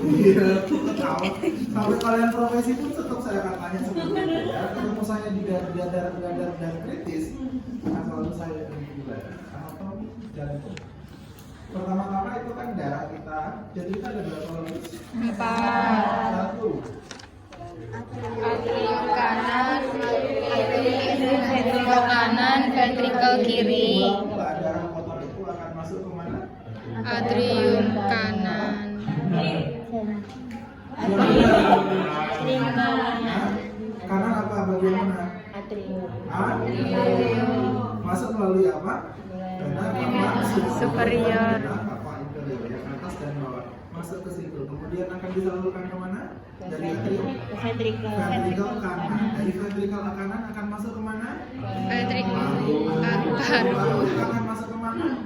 Iya, ketawa. Sampai kalian profesi pun tetap saya akan tanya seperti itu ya. Ketemu saya di darah kritis, nah selalu saya juga anatomi jantung. Pertama-tama itu kan darah kita, jadi kita ada berapa lobus? 4. Satu. Atrium kanan, ventrikel kanan, ventrikel kiri. Darah kotor itu akan masuk ke mana? Atrium kanan. Kanan apa bagian mana? Atrium. Masuk melalui apa? Superior. Apa inferior ya, atas dan bawah. Masuk ke situ. Kemudian akan disalurkan ke mana? Dari atrium. Ventrikel kanan. Dari ventrikel kanan akan masuk ke mana? Ventrikel Paru. Akan masuk ke mana?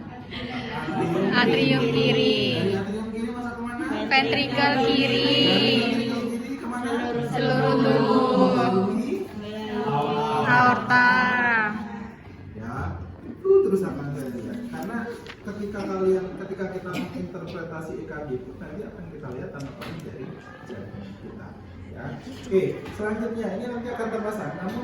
Atrium kiri. Dari atrium kiri masuk ke mana? Ventrikel kiri. Ventrikel kiri kemana? Seluruh tubuh. Melalui Aorta. ya itu terus akan saya lihat karena ketika kita menginterpretasi EKG itu nanti akan kita lihat tanda-tanda dari jantung kita ya. Oke, selanjutnya ini nanti akan terpasang namun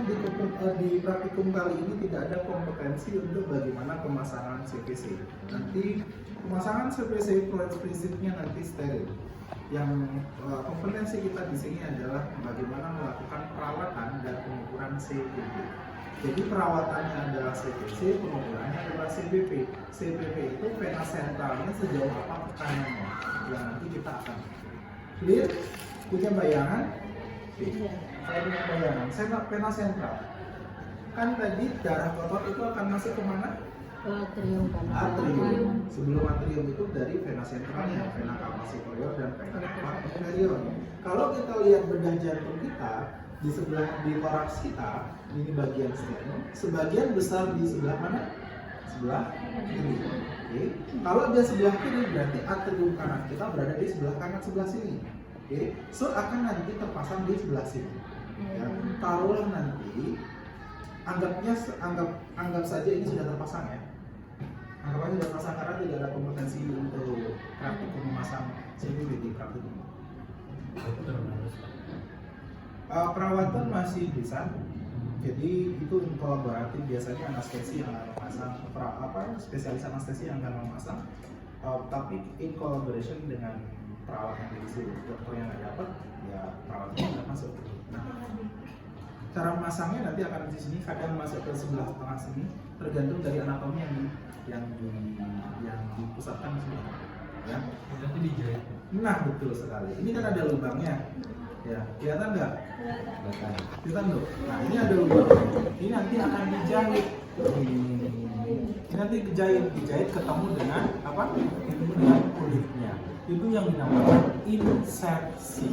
di praktikum kali ini tidak ada kompetensi untuk bagaimana pemasangan CPC. Nanti pemasangan CPC prinsipnya nanti steril. Yang kompetensi kita di sini adalah bagaimana melakukan perawatan dan pengukuran CPP. Jadi perawatannya adalah CPC, pengukurannya adalah CPP. CPP itu vena sentralnya sejauh apa tekanannya yang nanti kita akan clear. Punya bayangan? Oke. Saya punya bayangan. Vena sentral. Kan tadi darah kotor itu akan masuk ke mana? Atrium. Sebelum atrium itu dari vena sentralnya, vena cava superior dan vena cava inferior. Kalau kita lihat bedah jantung kita di sebelah di toraks kita, ini bagian sternum, sebagian besar di sebelah mana? Sebelah kiri. Oke. Kalau dia sebelah kiri berarti atrium kanan kita berada di sebelah kanan sebelah sini. Oke. So akan nanti terpasang di sebelah sini. Ya. Taruhlah nanti anggap saja ini sudah terpasang ya. Anggap aja sudah terpasang karena tidak ada kompetensi untuk praktikum memasang CPP di praktikum. Perawatan masih bisa. Jadi itu kolaboratif, biasanya anestesi yang akan memasang, spesialis anestesi yang akan memasang, tapi in collaboration dengan perawat yang di sini. Dokter yang nggak dapat, ya perawatnya nggak masuk. Nah, cara memasangnya nanti akan di sini, kadang masuk ke sebelah tengah sini, tergantung dari anatomi yang dipusatkan di sini. Ya. Nanti dijahit. Nah betul sekali. Ini kan ada lubangnya. Ya, kelihatan nggak? Kelihatan loh. Nah ini ada lubang. Ini nanti akan dijahit. Ini nanti dijahit ketemu dengan apa? Ketemu dengan kulitnya. Itu yang dinamakan insersi.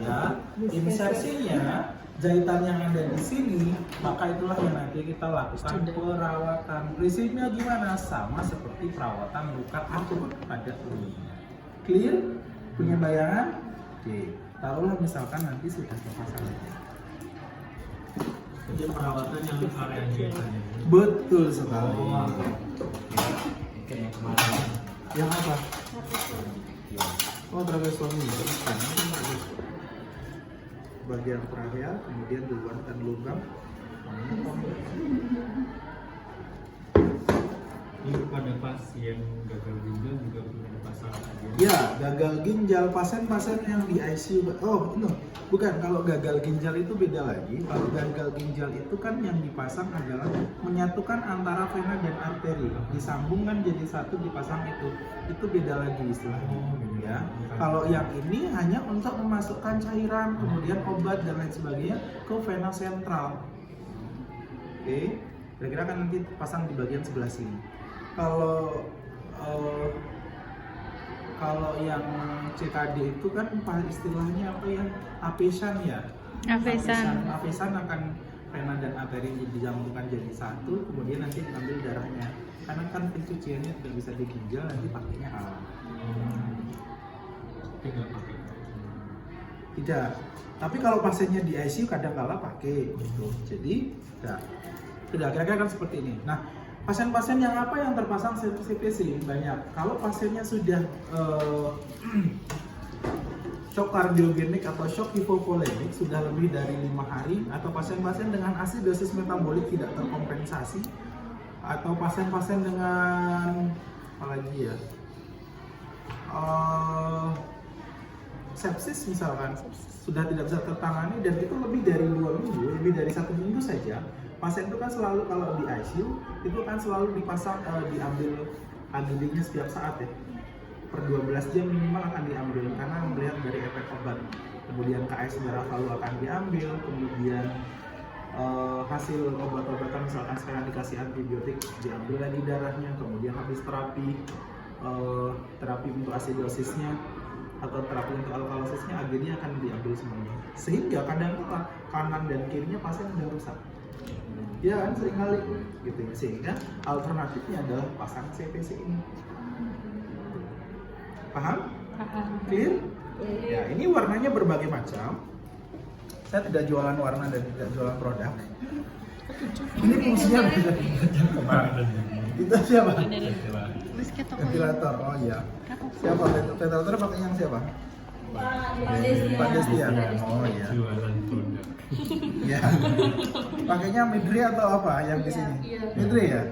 Ya, insersinya jahitan yang ada di sini, maka itulah yang nanti kita lakukan perawatan. Prinsipnya gimana? Sama seperti perawatan luka akut pada umumnya. Clear? Punya bayangan? Oke. Taruhlah misalkan nanti sudah terpasang. Jadi perawatan yang area jahitannya. Betul sekali. Oke, yang kemarin. Yang apa? Oh, trabeostomi. Bagian trachea, kemudian luarkan lubang. Ini pada pasien gagal ginjal juga perlu dipasang. Ya, gagal ginjal pasien-pasien yang di ICU. Oh, no. Bukan, kalau gagal ginjal itu beda lagi. Kalau gagal ginjal itu kan yang dipasang adalah menyatukan antara vena dan arteri. Disambungkan jadi satu, dipasang itu. Itu beda lagi istilahnya. Ya. Kalau yang ini hanya untuk memasukkan cairan, kemudian obat dan lain sebagainya ke vena sentral. Oke. Kira-kira kan nanti pasang di bagian sebelah sini. Kalau yang CKD itu kan istilahnya apa ya? Apesan ya. Apesan akan vena dan arteri dijambungkan jadi satu, kemudian nanti ambil darahnya. Karena kan pencuciannya tidak bisa di ginjal, nanti pakainya alat. Tidak. Tapi kalau pasiennya di ICU kadang-kala pakai gitu. Jadi, tidak kira-kira kan seperti ini. Nah, pasien-pasien yang apa yang terpasang CPC banyak. Kalau pasiennya sudah shock kardiogenik atau shock hipovolemik sudah lebih dari 5 hari, atau pasien-pasien dengan asidosis metabolik tidak terkompensasi, atau pasien-pasien dengan apalagi ya, sepsis misalkan sudah tidak bisa tertangani dan itu lebih dari 2 minggu, lebih dari 1 minggu saja, pasien itu kan selalu kalau di ICU itu kan selalu dipasang diambil AGD-nya setiap saat ya. Per 12 jam minimal akan diambil karena melihat dari efek obat. Kemudian KS darah lalu akan diambil, kemudian hasil obat-obatan misalkan sekarang dikasih antibiotik diambil lagi darahnya, kemudian habis terapi untuk asidosisnya atau terapi untuk alkalosisnya AGD-nya akan diambil semuanya. Sehingga kadang kala kanan dan kirinya pasien udah rusak. Ya kan sering kali gitu ya. Sehingga alternatifnya adalah pasang CPC ini. Paham? Paham. Clear? Ya, ini warnanya berbagai macam. Saya tidak jualan warna dan tidak jualan produk. Ini fungsinya beda. Itu siapa? Ventilator. Oh iya. Siapa? Ventilator pakai yang siapa? Pak Destia. Oh iya. Jualan produk. Ya. Pakainya Midri atau apa yang di sini? Midri ya?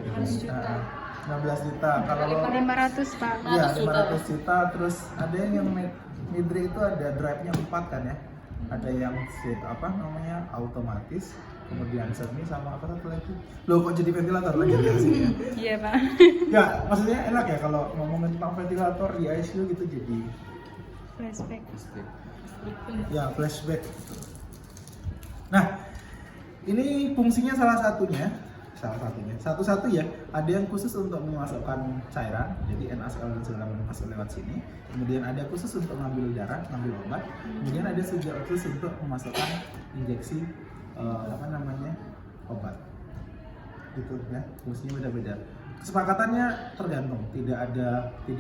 15 juta. Kalau 500 Pak. iya 500 juta. Terus ada yang Midri itu ada drive-nya 4 kan ya? Ada yang otomatis, kemudian semi sama apa satu lagi? Loh kok jadi ventilator lanjut ya sini ya? Iya Pak. Ya, maksudnya enak ya kalau ngomongin tentang ventilator di ICU gitu jadi Flashback. ya flashback. Nah, ini fungsinya salah satunya satu-satu ya, ada yang khusus untuk memasukkan cairan, jadi NaCl dan segala masuk lewat sini. Kemudian ada khusus untuk ngambil darah, ngambil obat. Kemudian ada juga khusus untuk memasukkan injeksi obat. Gitu ya, fungsinya beda-beda. Kesepakatannya tergantung, tidak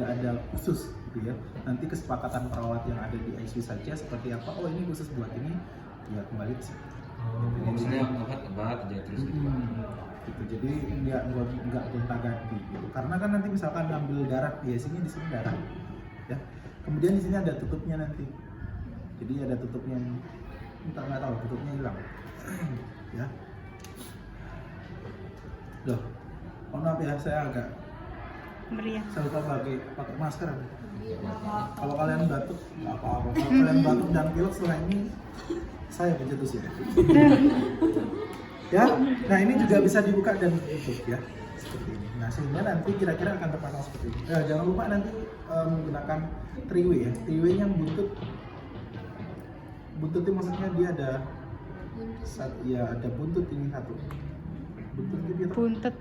ada khusus gitu ya. Nanti kesepakatan perawat yang ada di ICU saja seperti apa. Oh ini khusus buat ini, ya kembali ke sini. Maksudnya obat aja terus gitu. Gitu. Jadi nggak gonta-ganti gitu. Karena kan nanti misalkan ngambil darah, biasanya di sini darah ya. Kemudian di sini ada tutupnya nanti. Jadi ada tutupnya, nggak tahu tutupnya hilang. Ya. Loh. Mohon maaf ya, saya agak Meriah. saya lupa pakai masker. Kalau kalian batuk nggak apa-apa. Kalau kalian batuk dan pilek setelah ini saya pencetus ya. Ya, nah ini juga bisa dibuka dan ditutup ya, seperti ini. Nah sehingga nanti kira-kira akan terpasang seperti ini. Jangan lupa nanti menggunakan 3-way ya. 3-way yang buntut itu maksudnya dia ada ada buntut ini satu. Buntut itu apa? Buntet.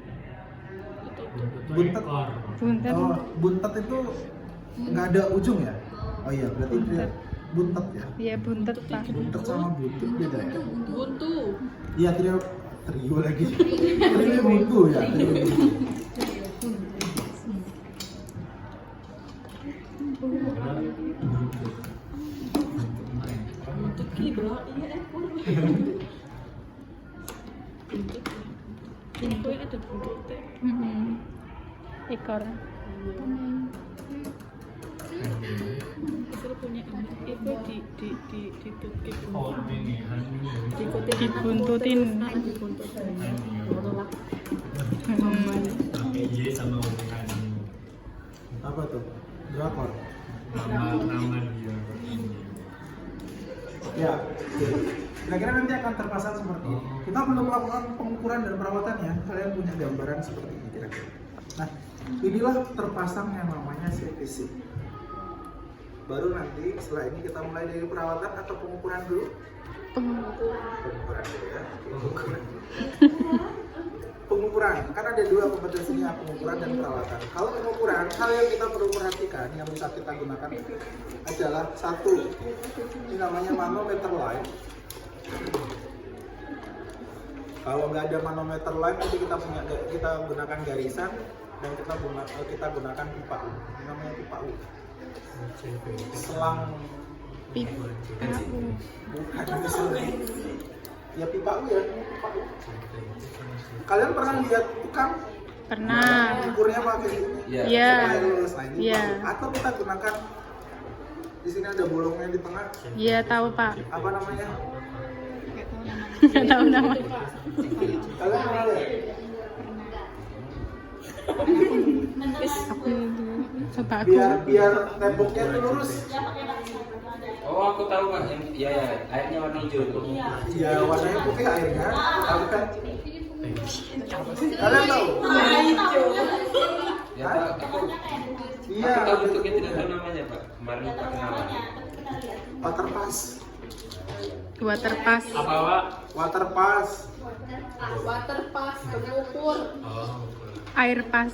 Buntet. Buntet. Oh, buntet itu nggak ada ujung ya? Oh iya, berarti dia buntet ya. Iya buntet Pak. Buntet sama buntut beda ya? Buntu. Iya, trio lagi. Trio buntu ya. Trio buntu. Buntu kibra iya ekor. Ini kok ada buntutnya. Ekor. Itu punya itu ditutup Oh ini Dibuntutin. pakai Y sama bukan Apa tuh? Drakor. nama dia. Ya. Kira-kira nanti akan terpasang seperti ini. Kita belum melakukan pengukuran dan perawatannya. Kalian punya gambaran seperti ini kira-kira. Nah, inilah terpasang yang namanya CPC. Baru nanti setelah ini kita mulai dari perawatan atau pengukuran dulu. Pengukuran dulu ya. Pengukuran, karena ada dua kompetensinya, pengukuran dan perawatan. Kalau pengukuran, hal yang kita perlu perhatikan yang bisa kita gunakan adalah satu, ini namanya manometer line. Kalau nggak ada manometer line, nanti kita gunakan garisan dan kita gunakan pipa U. Ini namanya pipa U. Selang Pipa. bukan selang. Ya pipa U ya, pipa U. Kalian pernah lihat tukang? Pernah. Ukurnya pakai ini. Iya. Supaya lurus. Nah, ini Iya. pipa U. Atau kita gunakan Di sini ada bolongnya di tengah. Iya tahu Pak. Apa namanya? Nggak tahu nama. Kalian kenal ya? Aku coba aku. Biar temboknya tuh lurus. Oh, aku tahu Pak. Yang ya airnya warna hijau tuh. Iya, warnanya putih airnya. Tahu kan? Kalian tahu? Ya tahu. Aku Iya. tahu bentuknya tidak tahu namanya Pak. Kemarin lupa kenalan. Waterpass. Waterpass. Apa Pak? Waterpass. Waterpass pengukur. Oh, Air pas.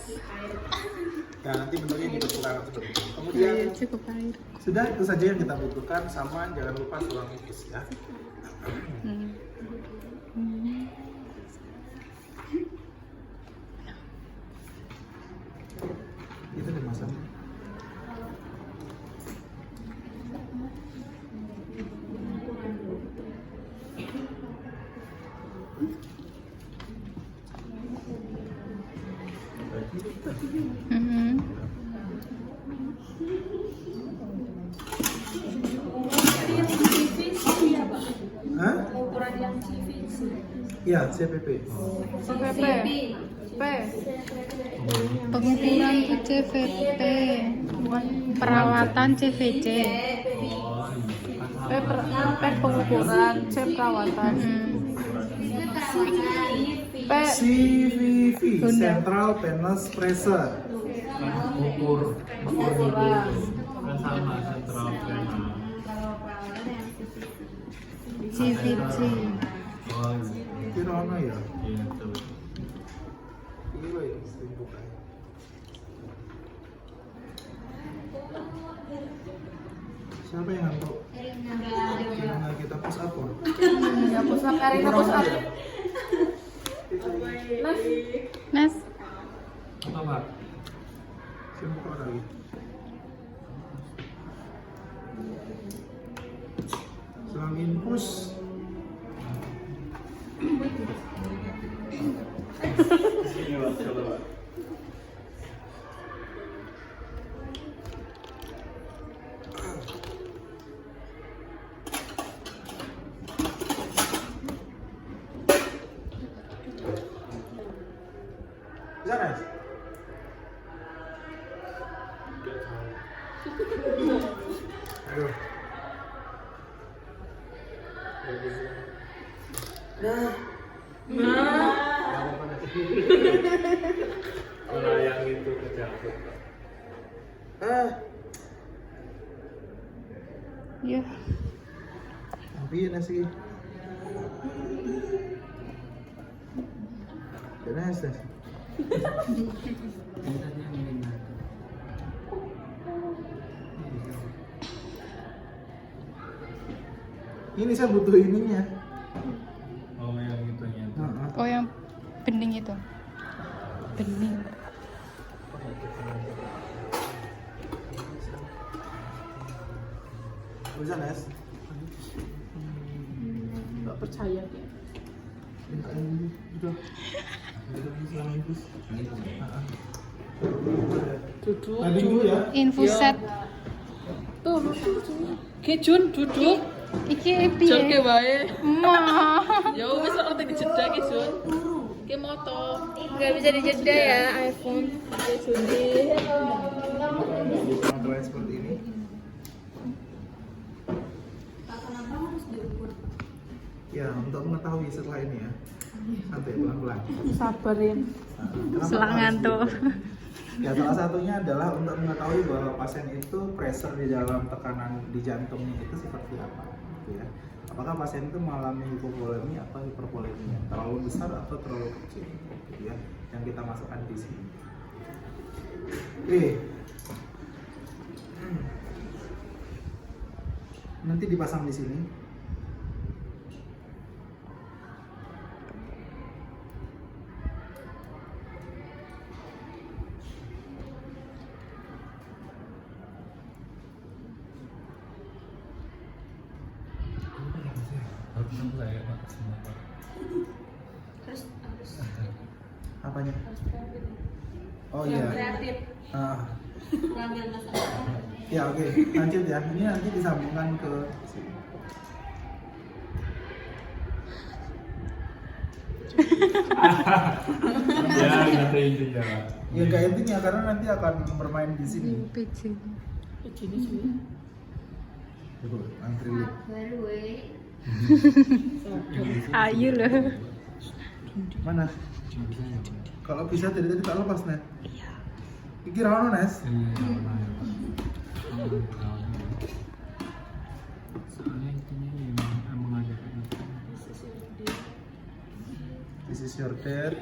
Nah, nanti bentuknya dibentukkan seperti itu. Iya, Kemudian cukup air. sudah itu saja yang kita butuhkan. Sama jangan lupa tulang ipus ya. Hmm. Hmm. Itu dimasak. Mhm. Hah? Ukuran yang CVC. Iya, CPP. P. Pengukuran CVP. Perawatan CVC. P pengukuran, C perawatan. P CVV, Bunda. Central Venous Pressure. kan ukur dulu. Kan sama sentral vena. CVC. Oh, iya. Kira ono ya? Iya, betul. Iya, ya, sering buka. Siapa yang ngantuk? Gimana kita push up on? ya push up, Karina push up. Nes. Apa Pak? Saya buka lagi. Selang infus. Bisa guys? Aduh. Kalau yang itu kejatuh. Ya. Tapi nasi. Jelas nasi. Ini saya butuh ininya. Oh, yang itunya. Heeh. Oh yang bening itu. Bening. Bisa Nes? Nggak percaya dia. Minta ini udah. Udah selang infus. Duduk. Tadi dulu ya. Infus set. Tuh, Ki Jun duduk. Iki Jun ke piye? wae. Ma. Ya wis ora tak dijeda Ki Jun. Ki moto. Enggak bisa dijeda ya iPhone. Ki Jun di. Material seperti ini. Ya, untuk mengetahui setelah ini ya. Santai pelan-pelan. Sabarin. Kenapa Selang harus ngantuk. gitu? Ya, salah satunya adalah untuk mengetahui bahwa pasien itu pressure di dalam tekanan di jantungnya itu seperti apa, gitu ya. Apakah pasien itu mengalami hipovolemi atau hipervolemi, terlalu besar atau terlalu kecil, gitu ya. Yang kita masukkan di sini. Oke. Nanti dipasang di sini. Harus nemu saya Pak semua Pak. Apanya? Oh Yang iya. kreatif. Ah. Ngambil masalah. Ya oke, lanjut ya. Ini nanti disambungkan ke sini. Ya, kata intinya. Ya nggak intinya karena nanti akan bermain di sini. PC. Tuh, antri. Ayo loh. Mana? Kalau bisa dari tadi tak lepas Nes. Iki ra ono Nes. Soalnya intinya yang mengajarkan itu. This is your dad.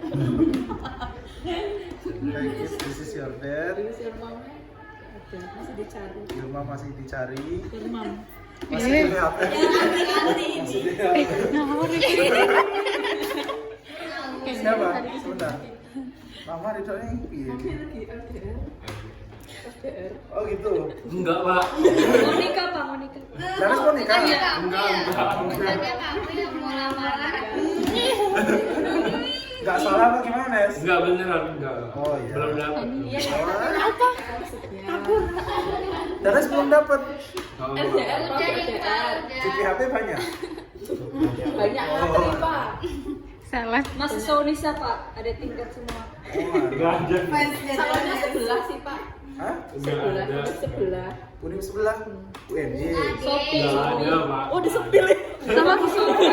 Like this, this is your dad. Masih dicari. Irma masih dicari. Irmam. Masih di HP. Siapa? Sebentar. Mama Ridhonya iya. Oh gitu. Enggak, Pak. Mau nikah, Pak, mau nikah. Danes mau nikah? Bukannya kamu yang mau lamaran. Enggak salah apa gimana Nes? Enggak beneran, enggak. Oh iya. Belum dapat. Apa? Danes belum dapat. Oh. Cuci HP banyak. Banyak antri, Pak. Salah. Mahasiswa Unisa, Pak. Ada tingkat semua. Enggak ada. Salonnya sebelah sih, Pak. Hah? Sebelah, ada. sebelah. Unim sebelah. UNY. Sopi. Enggak ada, Pak. Oh, disepil ya. Sama aku Sopi.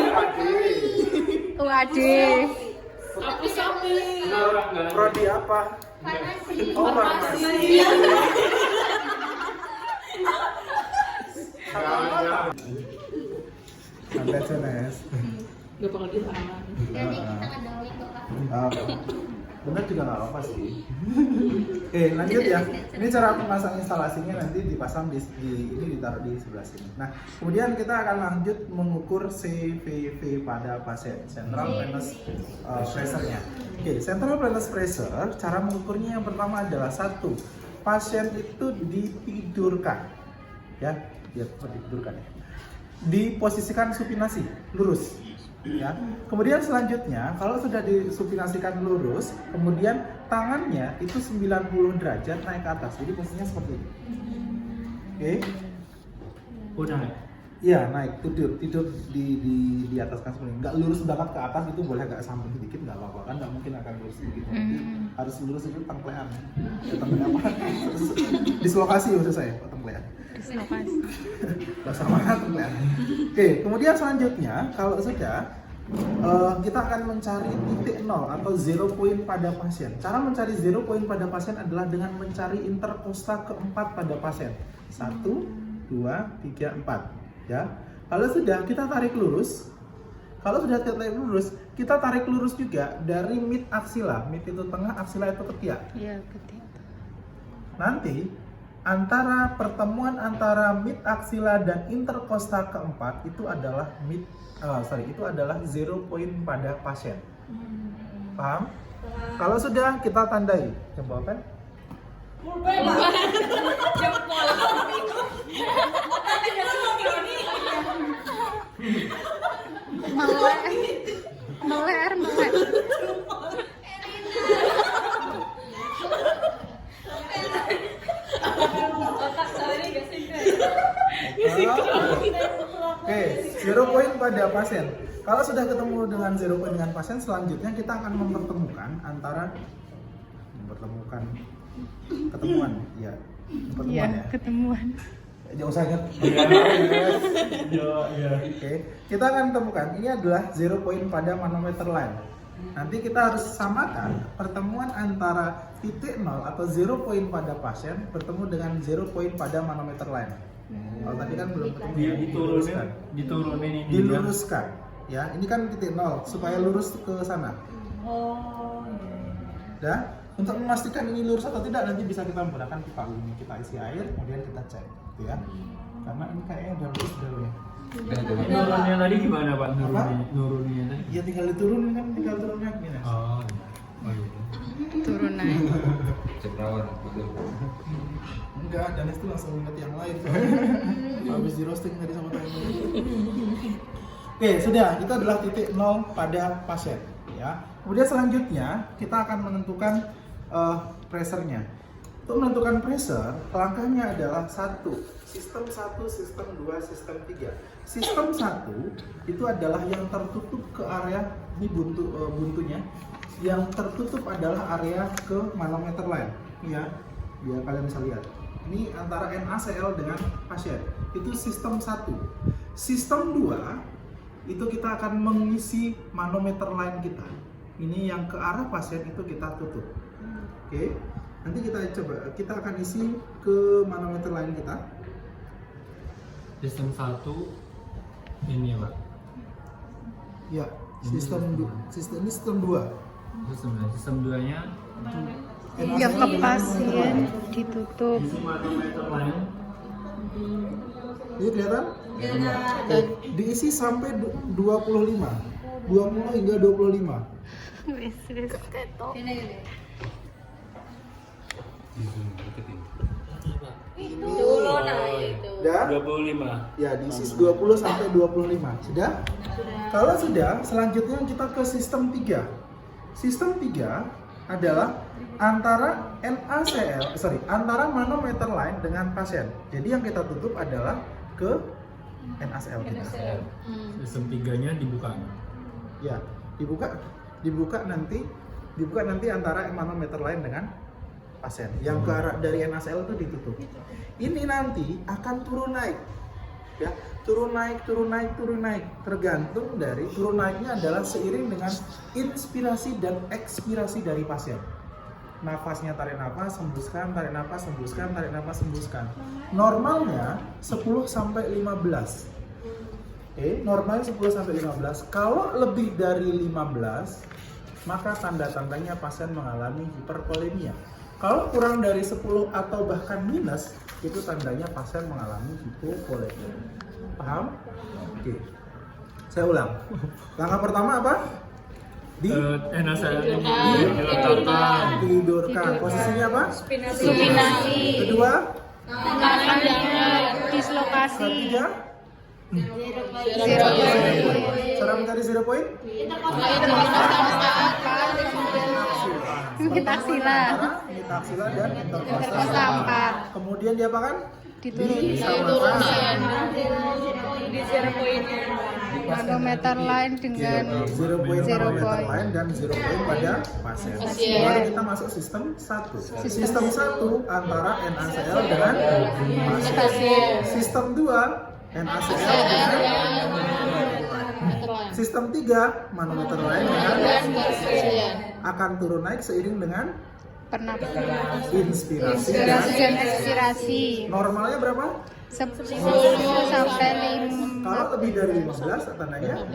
Waduh. Aku Sopi. Enggak. Prodi apa? Oh, farmasi. Santai aja Nes. Gak bakal dihalang. Jadi kita ngedongeng kok Kak. Bener juga nggak apa-apa sih. Lanjut ya. Ini cara memasang instalasinya nanti dipasang ini ditaruh di sebelah sini. Nah, kemudian kita akan lanjut mengukur CVV pada pasien, central venous pressure-nya. Central venous pressure, cara mengukurnya yang pertama adalah satu, pasien itu ditidurkan, ya, ditidurkan ya. Diposisikan supinasi, lurus. Ya. Kemudian selanjutnya kalau sudah disupinasikan lurus, kemudian tangannya itu 90 derajat naik ke atas. Jadi posisinya seperti ini. Oke. Udah naik. Iya, naik tidur di atas kasur ini. Nggak lurus banget ke atas itu boleh, agak samping sedikit nggak apa-apa kan, nggak mungkin akan lurus sedikit. Jadi harus lurus itu tengklean. Tengklean apa? Dislokasi maksud saya, tengklean. Dislokasi. Bahasa mana tengklean? Oke, kemudian selanjutnya kalau sudah kita akan mencari titik nol atau zero point pada pasien. Cara mencari zero point pada pasien adalah dengan mencari interkosta keempat pada pasien. 1, 2, 3, 4. Ya, kalau sudah kita tarik lurus. Kalau sudah tarik lurus, kita tarik lurus juga dari mid aksila. Mid itu tengah, aksila itu ketiak. Iya, betul. Nanti antara pertemuan antara mid aksila dan interkosta keempat itu adalah itu adalah zero point pada pasien. Paham? Kalau sudah kita tandai. Coba apa? Meler. Otak saya ini gak sinkron. Oke, zero point pada pasien. Kalau sudah ketemu dengan zero point dengan pasien, selanjutnya kita akan ketemuan ya. Iya, ketemuan. Jangan usah ingat. Iya. Oke, kita akan temukan ini adalah zero point pada manometer line. Nanti kita harus samakan pertemuan antara titik nol atau zero point pada pasien bertemu dengan zero point pada manometer line. Kalau tadi kan belum ketemu, Dia diluruskan. diturunin ini. Diluruskan. Ya, ini kan titik nol supaya lurus ke sana. Oh, Ya, untuk memastikan ini lurus atau tidak nanti bisa kita menggunakan pipa ini, kita isi air kemudian kita cek, gitu ya. Karena ini kayaknya udah lurus dulu ya. Nurunnya tadi gimana, Pak? Nurunnya tadi. Ya tinggal diturunin kan, tinggal turunnya gini. Oh iya. Turun naik. Ceprawat, betul. Enggak, Danes tuh langsung ingat yang lain. Habis di roasting tadi sama temen. Oke, sudah. Itu adalah titik nol pada pasien. Ya. Kemudian selanjutnya kita akan menentukan pressure-nya. Untuk menentukan pressure, langkahnya adalah sistem 1, sistem 2, sistem 3. Sistem 1 itu adalah yang tertutup ke area ini buntunya. Yang tertutup adalah area ke manometer line, ya, biar kalian bisa lihat. Ini antara NaCl dengan pasien. Itu sistem 1. Sistem 2 itu kita akan mengisi manometer line kita. Ini yang ke arah pasien itu kita tutup. Oke. Nanti kita akan isi ke manometer line kita. Sistem 1 ini ya Pak. Ya, sistem 2. Sistem 2-nya Yang ke pasien ditutup. isi manometer lain. Ini kelihatan? Diisi sampai 25. 20 hingga 25. Wis. Sini gini. Dulu nah itu. Sudah? 25. Ya, diisi 20 sampai 25. Sudah? Kalau sudah, selanjutnya kita ke sistem 3. Sistem 3 adalah antara antara manometer line dengan pasien. Jadi yang kita tutup adalah ke NaCl kita. Sistem 3-nya dibuka. Ya, dibuka nanti antara manometer line dengan pasien. Yang ke arah dari NaCl itu ditutup. Ini nanti akan turun naik. Ya, turun naik. Tergantung dari turun naiknya adalah seiring dengan inspirasi dan ekspirasi dari pasien. Nafasnya, tarik nafas, hembuskan, tarik nafas, hembuskan, tarik nafas, hembuskan. Normalnya 10 sampai 15. Normalnya 10 sampai 15. Kalau lebih dari 15, maka tanda-tandanya pasien mengalami hiperkolemia. Kalau kurang dari 10 atau bahkan minus, itu tandanya pasien mengalami hipokolemia. Paham? Oke. Saya ulang. Langkah pertama apa? NaCl-nya Tidurkan. Posisinya apa? Supinasi. Kedua, Dislokasi. ketiga, Zero point. cara mencari zero point? Metaksila. Metaksila dan interkosta Interkosta 4. Kemudian diapakan? Disamakan. Di zero pointnya. Manometer line dengan Zero point Zero manometer point. line dan zero point pada pasien. Baru kita masuk sistem 1. Sistem 1 antara NaCl dengan pasien. Sistem 2 NaCl dengan sistem 3 manometer line dengan akan turun naik seiring dengan pernapasan. inspirasi dan Dan ekspirasi. normalnya berapa? 10 sampai 5. Kalau lebih dari 15 tandanya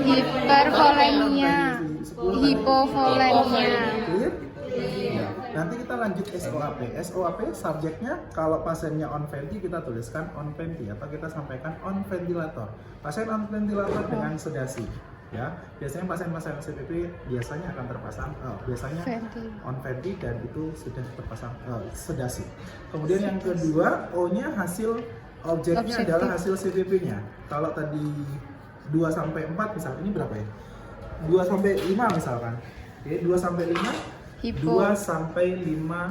Hipervolemia. Hipovolemia. clear? Ya. Nanti kita lanjut SOAP. SOAP subjeknya kalau pasiennya on venti kita tuliskan on venti atau kita sampaikan on ventilator. Pasien on ventilator dengan sedasi. Ya, biasanya pasien-pasien CPP biasanya akan terpasang biasanya Venti. on venti dan itu sudah terpasang sedasi. Kemudian yang kedua, O-nya hasil objeknya Objektif. adalah hasil CPP-nya. Kalau tadi 2 sampai 4 misalnya ini berapa ya? 2 sampai 5 misalkan. Oke, 2 sampai 5 Hipo. 2 sampai 5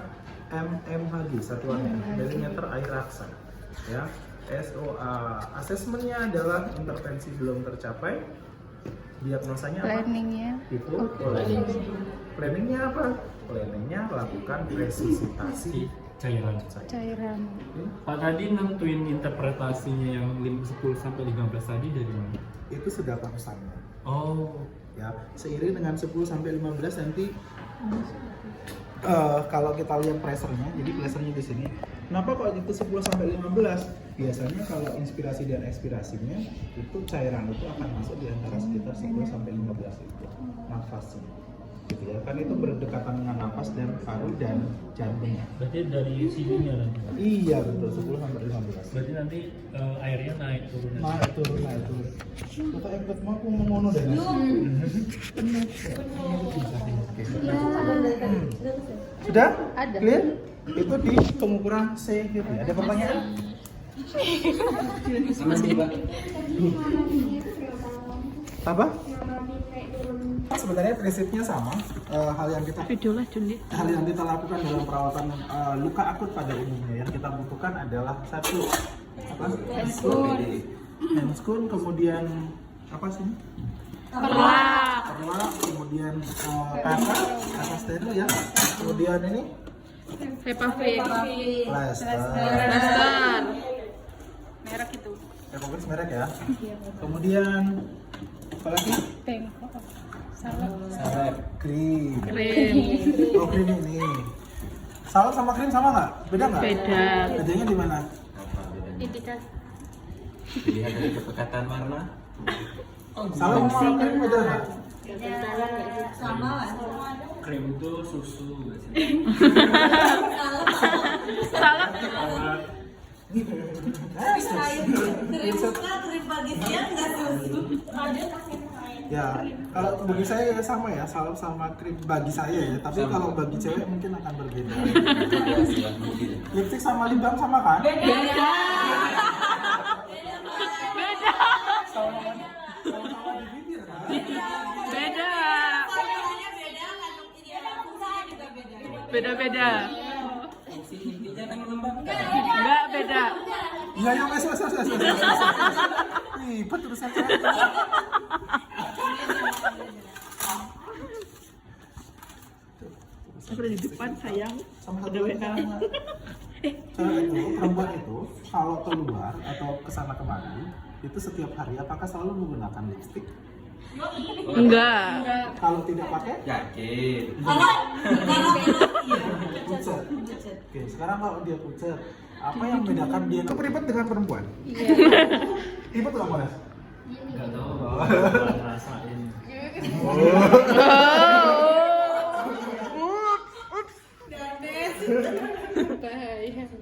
mmHg satuannya milimeter air raksa. Ya, SOA asesmennya adalah intervensi belum tercapai. Diagnosanya apa? Planningnya. Hipovolemia. Planningnya apa? Planningnya lakukan resusitasi Cairan. Cairan. Pak tadi nentuin interpretasinya yang 10 sampai 15 tadi dari mana? Itu sudah pesannya. Oh, Ya, seiring dengan 10 sampai 15 nanti kalau kita lihat pressure-nya, jadi pressure-nya di sini. Kenapa kok itu 10 sampai 15? Biasanya kalau inspirasi dan ekspirasinya itu cairan itu akan masuk di antara sekitar 10 sampai 15 itu nafasnya. Gitu ya. Kan itu berdekatan dengan nafas dan paru dan jantungnya. berarti dari sininya nanti. Iya betul, 10 sampai 15. Berarti nanti airnya naik turun. Naik turun. Kita ikut mau ngono deh. Sudah? Ada. Clear? Itu di pengukuran C gitu ya. Ada pertanyaan? Sama sih Pak. Apa? Sebenarnya prinsipnya sama, hal yang kita lakukan dalam perawatan luka akut pada umumnya. Yang kita butuhkan adalah satu handscoon, kemudian apa sih? Perlak, kemudian kasa steril ya. Kemudian ini plaster. Merek itu. Fokus merek ya. Kemudian apa lagi? Salep, krim. Oh, krim ini. Salep sama krim sama nggak? Beda nggak? Beda. Bedanya di mana? Indikasi. Pilihan dari kepekatan warna. Salep sama krim beda nggak? Sama lah. Krim itu susu. Salep. Ya, kalau bagi saya ya sama ya, salep sama krim bagi saya ya. Tapi kalau bagi cewek mungkin akan berbeda. Lipstick sama lip balm sama kan? Beda. Sama di bibir kan? Beda. Beda-beda. Intinya kan mengembangkan. Enggak beda. Iya, yang wes. Ribet urusan saya. Sudah di depan sayang. Sama satu lagi cewek itu, perempuan itu kalau keluar atau kesana kemari itu setiap hari apakah selalu menggunakan lipstick? Enggak. Kalau tidak pakai? Yakin. Pucet. Oke, sekarang kalau dia pucet, apa yang membedakan dia cukup ribet dengan perempuan? Iya. Ribet nggak, Mas? Nggak tahu. Rasain.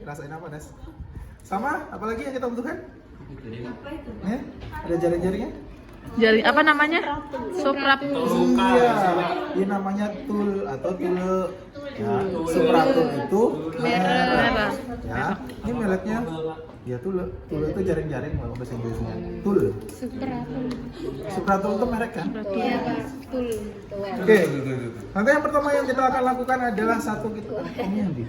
Rasain apa, Nes? Sama? Apalagi yang kita butuhkan? Apa itu? Ya? Ada jari-jarinya? Jari apa namanya? Suprap. Iya, ini namanya tul atau tule. Ya, supratul itu merah. Ya, ini mereknya. Ya tule. Tule itu jaring-jaring kalau bahasa Inggrisnya. Tul. Supratul itu merek kan? Iya, Pak. Betul. Oke. Nanti yang pertama yang kita akan lakukan adalah satu kita komedi.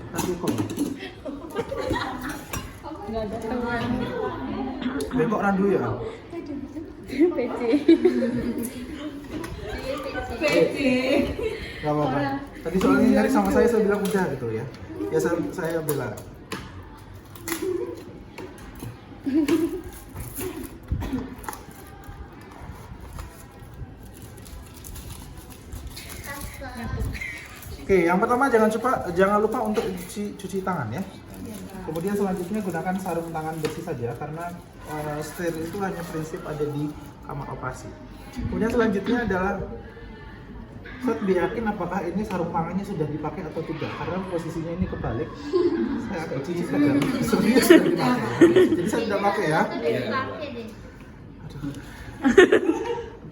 Bengkok randu ya. Gak apa-apa. Tadi soalnya nyari sama saya bilang udah gitu ya. Ya saya bela. Oke, yang pertama jangan lupa untuk cuci tangan ya. Kemudian selanjutnya gunakan sarung tangan bersih saja karena steril itu hanya prinsip ada di kamar operasi. Kemudian selanjutnya adalah Set yakin apakah ini sarung tangannya sudah dipakai atau tidak karena posisinya ini kebalik. Saya agak cici saja. Serius sudah dipakai. Jadi saya tidak pakai ya. Dipakai deh. Aduh.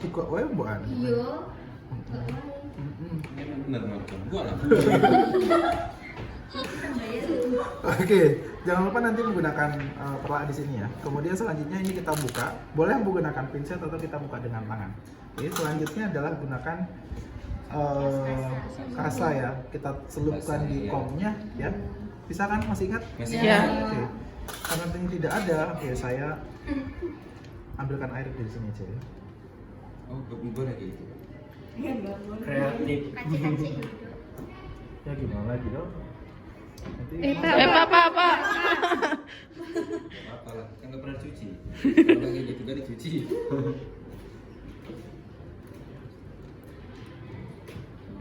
Kok wae mbokan. Iya. Bener makan. Gua lah. Oke, jangan lupa nanti menggunakan perlak di sini ya. Kemudian selanjutnya ini kita buka. Boleh menggunakan pinset atau kita buka dengan tangan. Oke, selanjutnya adalah gunakan kasa ya. Kita selupkan di komnya ya. Bisa kan? Masih ingat? Masih Ya. Oke. Karena ini tidak ada, oke saya ambilkan air dari sini aja ya. Oh, boleh kayak gitu. Kreatif. Ya gimana lagi dong? Nanti Apa? Apa lah, kan nggak pernah cuci. Kalau kayak gitu kan dicuci.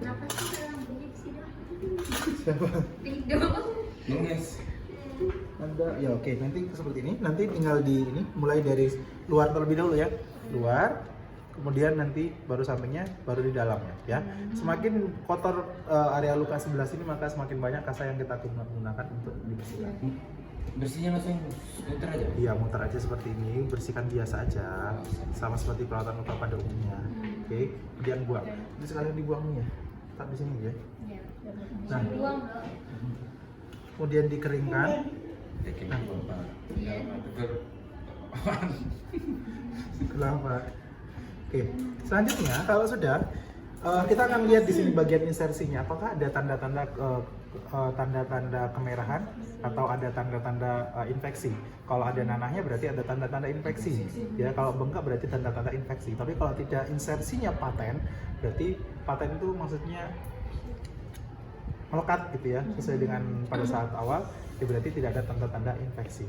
Kenapa sih dalam bunyi sih dong? siapa? Tidur. Nunges. Anda ya oke, nanti seperti ini. Nanti tinggal di ini mulai dari luar terlebih dahulu ya. Luar, kemudian nanti baru sampingnya, baru di dalamnya ya. Semakin kotor area luka sebelah sini maka semakin banyak kasa yang kita gunakan untuk dibersihkan. Bersihnya langsung muter aja. Iya, muter aja seperti ini, bersihkan biasa aja, sama seperti perawatan luka pada umumnya. Oke, kemudian buang. Ini sekalian dibuangnya, tak di sini ya. Nah, Buang dong. kemudian dikeringkan. Kayak apa? Betul. Kelapa. Oke, selanjutnya kalau sudah Kita akan lihat di sini bagian insersinya. Apakah ada tanda-tanda tanda-tanda kemerahan atau ada tanda-tanda infeksi? Kalau ada nanahnya berarti ada tanda-tanda infeksi. Ya, kalau bengkak berarti tanda-tanda infeksi. Tapi kalau tidak insersinya paten, berarti paten itu maksudnya melekat gitu ya, sesuai dengan pada saat awal, ya berarti tidak ada tanda-tanda infeksi.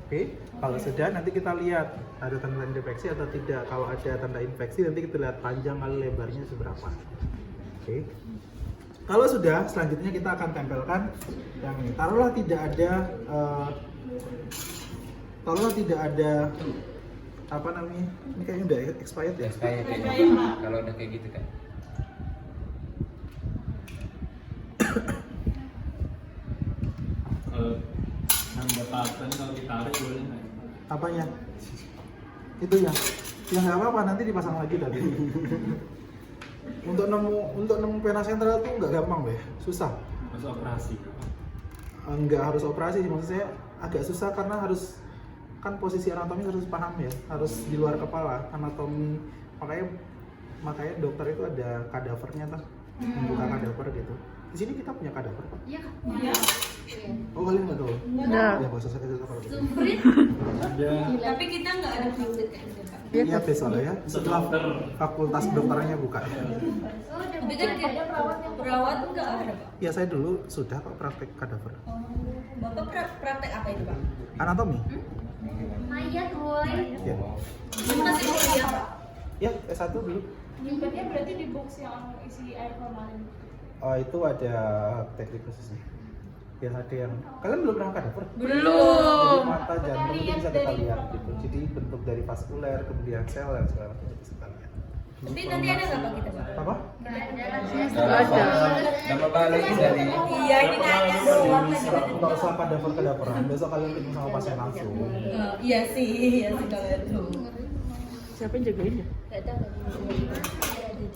Oke, kalau sudah nanti kita lihat ada tanda-tanda infeksi atau tidak. Kalau ada tanda infeksi nanti kita lihat panjang kali lebarnya seberapa. Oke. Kalau sudah, selanjutnya kita akan tempelkan yang ini. Taruhlah tidak ada apa namanya? Ini kayaknya udah expired ya. Kayak kalau udah kayak gitu kan. Nambah paten kalau ditarik boleh nggak? Apanya? Itu ya. Ya nggak apa-apa, nanti dipasang lagi tadi. Untuk nemu pena sentral tuh nggak gampang deh, susah. Masuk operasi. Nggak harus operasi sih, maksud saya agak susah karena harus kan posisi anatomi harus paham ya, harus di luar kepala anatomi. Makanya dokter itu ada kadavernya tuh, membuka kadaver gitu. Di sini kita punya kadaver Pak. Iya. Oh kalian nggak tahu? Nah. Ya bahasa saya itu apa? Sumprit. Ada. Tapi kita nggak ada praktek kayak gitu, Pak. Iya besok ya, setelah fakultas dokternya buka. Tapi kan ada perawat nggak ada, Pak. Ya saya dulu sudah kok praktek kadaver. Bapak praktek apa itu, Pak? Anatomi. Mayat, boy. Ya. Itu masih kuliah, Pak. Ya S1 dulu. Nyimpennya berarti di box yang isi air formalin. Oh itu ada teknik khususnya. Ya ada yang kalian belum pernah kadaver? Belum. Jadi mata jantung itu bisa kita lihat gitu. Jadi bentuk dari vaskuler, kemudian sel dan segala macam bisa kita lihat. Tapi nanti ada nggak, Pak, kita, Pak? Apa? Nama balik dari Iya, ini nanya doang. Nggak usah kadaver-kadaveran. Besok kalian ketemu sama pasien langsung. Iya sih kalau itu. Siapa yang jagain ya?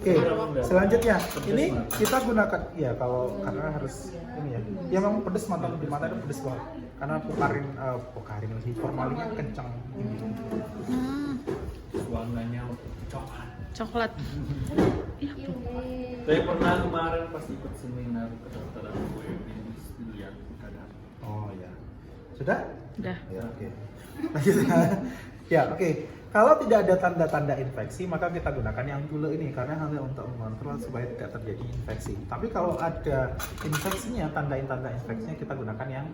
Oke, selanjutnya ini kita gunakan ya kalau karena harus ini ya. Ya memang pedes mata di mata itu pedes banget. Karena pokarin lagi formalinnya kencang. Warnanya coklat. Coklat. Saya pernah kemarin pas ikut seminar kedokteran gue lihat kadang. Oh ya. Sudah? Udah. Ya, oke. Lanjut. Ya, oke. Kalau tidak ada tanda-tanda infeksi, maka kita gunakan yang dulu ini karena hanya untuk mengontrol supaya tidak terjadi infeksi. Tapi kalau ada infeksinya, tanda-tanda infeksinya kita gunakan yang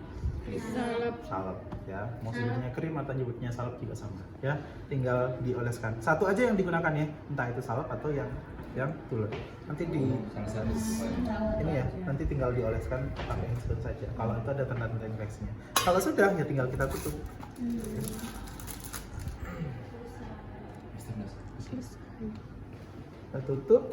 salep ya. Mau sebutnya krim atau nyebutnya salep juga sama ya. Tinggal dioleskan. Satu aja yang digunakan ya, entah itu salep atau yang tulen. Nanti di ini ya, nanti tinggal dioleskan pakai handscoon saja. Kalau itu ada tanda-tanda infeksinya. Kalau sudah ya tinggal kita tutup. Kita tutup,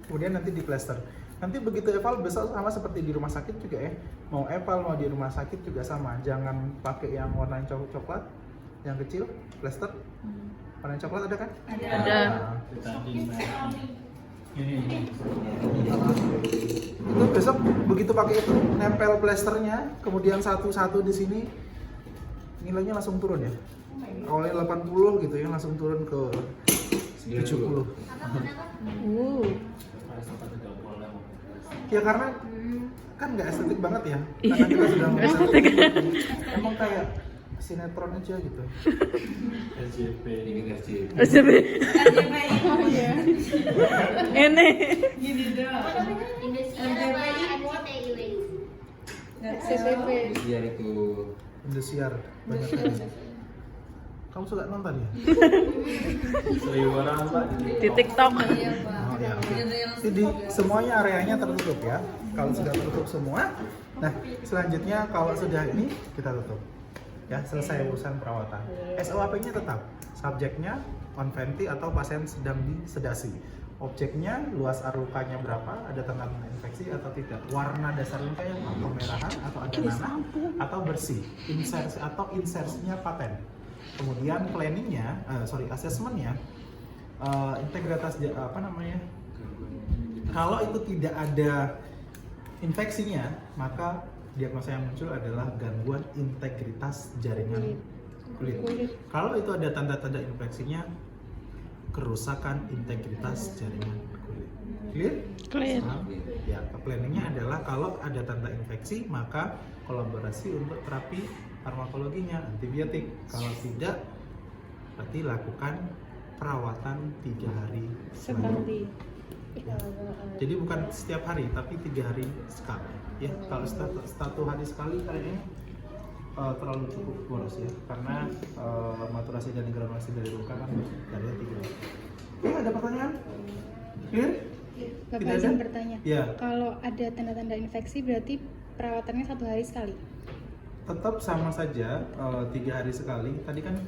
kemudian nanti di plester. Nanti begitu eval besok sama seperti di rumah sakit juga ya. Mau eval mau di rumah sakit juga sama. Jangan pakai yang warna coklat, yang kecil, plester. Warna coklat ada kan? Ada. Nah, Ini. itu besok begitu pakai itu nempel plesternya, kemudian satu-satu di sini nilainya langsung turun ya. Awalnya 80 gitu ya, langsung turun ke 70. Ya karena kan nggak estetik banget ya. Karena kita sudah estetik. Emang kayak sinetron aja gitu. LJP. SCB. Ini. biar itu Indosiar banyak kan. Kamu suka nonton ya? Seliwara apa? Di TikTok. Oh, ya. Jadi semuanya areanya tertutup ya. Kalau sudah tertutup semua, nah selanjutnya kalau sudah ini kita tutup. Ya, selesai urusan perawatan. SOP-nya tetap. Subjeknya on venti atau pasien sedang disedasi. Objeknya, luas lukanya berapa, ada tanda-tanda infeksi atau tidak, warna dasar lukanya kemerahan atau ada nanah atau bersih, insersi atau insersinya paten. Kemudian planningnya, asesmennya, integritas kalau itu tidak ada infeksinya, maka diagnosa yang muncul adalah gangguan integritas jaringan kulit. Kalau itu ada tanda-tanda infeksinya, kerusakan integritas jaringan kulit. Clear? Clear. Ya, planningnya adalah kalau ada tanda infeksi maka kolaborasi untuk terapi farmakologinya, antibiotik. Kalau tidak, berarti lakukan perawatan 3 hari sekali. Ya. Jadi bukan setiap hari, tapi 3 hari sekali. Ya, kalau 1 hari sekali kayaknya terlalu cukup boros ya, karena maturasi dan granulasi dari luka kan dari 3 hari. Oke, ada pertanyaan? Clear? Bapak Tidak izin ada? bertanya. Ya. Kalau ada tanda-tanda infeksi berarti perawatannya 1 hari sekali. Tetap sama saja 3 hari sekali. Tadi kan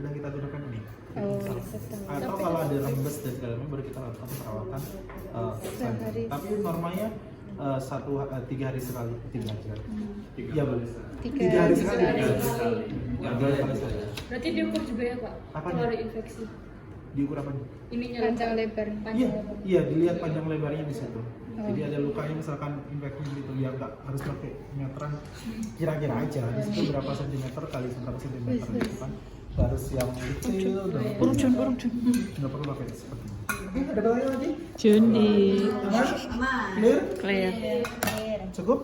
sudah kita gunakan ini. Oh, betul. Atau kalau ada rembes dan segala macam baru kita lakukan perawatan Sehari. tapi normalnya 3 hari sekali. 3 hari sekali. Iya boleh. 3 3 hari sekali. sekali. Ya, boleh sekali. Berarti diukur juga ya Pak? Apa Kalau nih? ada infeksi. Diukur apa nih? Ininya Panjang lebar. Iya, iya dilihat panjang lebarnya di situ. Jadi ada lukanya misalkan infeksi gitu ya nggak harus pakai meteran, kira-kira aja di situ berapa sentimeter kali berapa sentimeter gitu kan. Harus yang detail dan Urung Jun. nggak perlu pakai seperti ini. Oke, ada pertanyaan lagi? Jun di Aman? Clear? clear. Cukup?